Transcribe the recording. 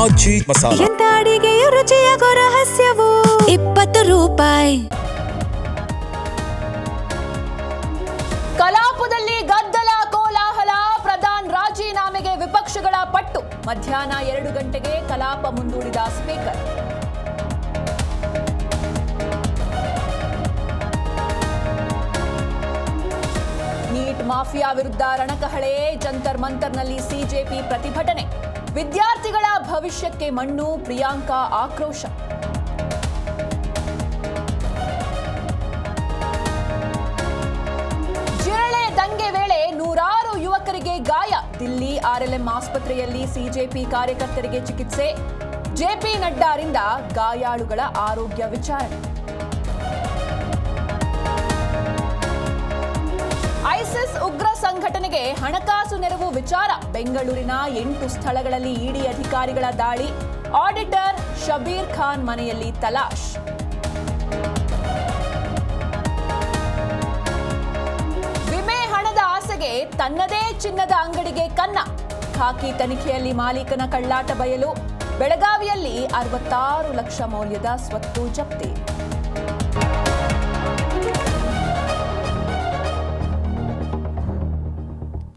ರಾಜಿ ಮಸಾಲ. ಎಂತ ಅಡಿಗೆಯ ರುಚಿಯಾಗೋ ರಹಸ್ಯವು 20 ರೂಪಾಯಿ. ಕಲಾಪದಲ್ಲಿ ಗದ್ದಲ ಕೋಲಾಹಲ, ಪ್ರಧಾನ್ ರಾಜೀನಾಮೆಗೆ ವಿಪಕ್ಷಗಳ ಪಟ್ಟು. ಮಧ್ಯಾಹ್ನ 2 ಗಂಟೆಗೆ ಕಲಾಪ ಮುಂದೂಡಿದ ಸ್ಪೀಕರ್. ನೀಟ್ ಮಾಫಿಯಾ ವಿರುದ್ಧ ರಣಕಹಳೆ, ಜಂತರ್ ಮಂತರ್ನಲ್ಲಿ ಸಿಜೆಪಿ ಪ್ರತಿಭಟನೆ. ವಿದ್ಯಾರ್ಥಿಗಳ ಭವಿಷ್ಯಕ್ಕೆ ಮಣ್ಣು, ಪ್ರಿಯಾಂಕಾ ಆಕ್ರೋಶ. ಜಿರಳೆ ದಂಗೆ ವೇಳೆ ನೂರಾರು ಯುವಕರಿಗೆ ಗಾಯ. ದಿಲ್ಲಿ ಆರ್ಎಲ್ಎಂ ಆಸ್ಪತ್ರೆಯಲ್ಲಿ ಸಿಜೆಪಿ ಕಾರ್ಯಕರ್ತರಿಗೆ ಚಿಕಿತ್ಸೆ. ಜೆಪಿ ನಡ್ಡಾರಿಂದ ಗಾಯಾಳುಗಳ ಆರೋಗ್ಯ ವಿಚಾರಣೆ. ಐಸಿಸ್ ಉಗ್ರ ಸಂಘಟನೆಗೆ ಹಣಕಾಸು ನೆರವು ವಿಚಾರ. ಬೆಂಗಳೂರಿನ 8 ಸ್ಥಳಗಳಲ್ಲಿ ಇಡಿ ಅಧಿಕಾರಿಗಳ ದಾಳಿ. ಆಡಿಟರ್ ಶಬೀರ್ ಖಾನ್ ಮನೆಯಲ್ಲಿ ತಲಾಶ್. ವಿಮೆ ಹಣದ ಆಸೆಗೆ ತನ್ನದೇ ಚಿನ್ನದ ಅಂಗಡಿಗೆ ಕನ್ನ. ಖಾಕಿ ತನಿಖೆಯಲ್ಲಿ ಮಾಲೀಕನ ಕಳ್ಳಾಟ ಬಯಲು. ಬೆಳಗಾವಿಯಲ್ಲಿ 66 ಲಕ್ಷ ಮೌಲ್ಯದ ಸ್ವತ್ತು ಜಪ್ತಿ.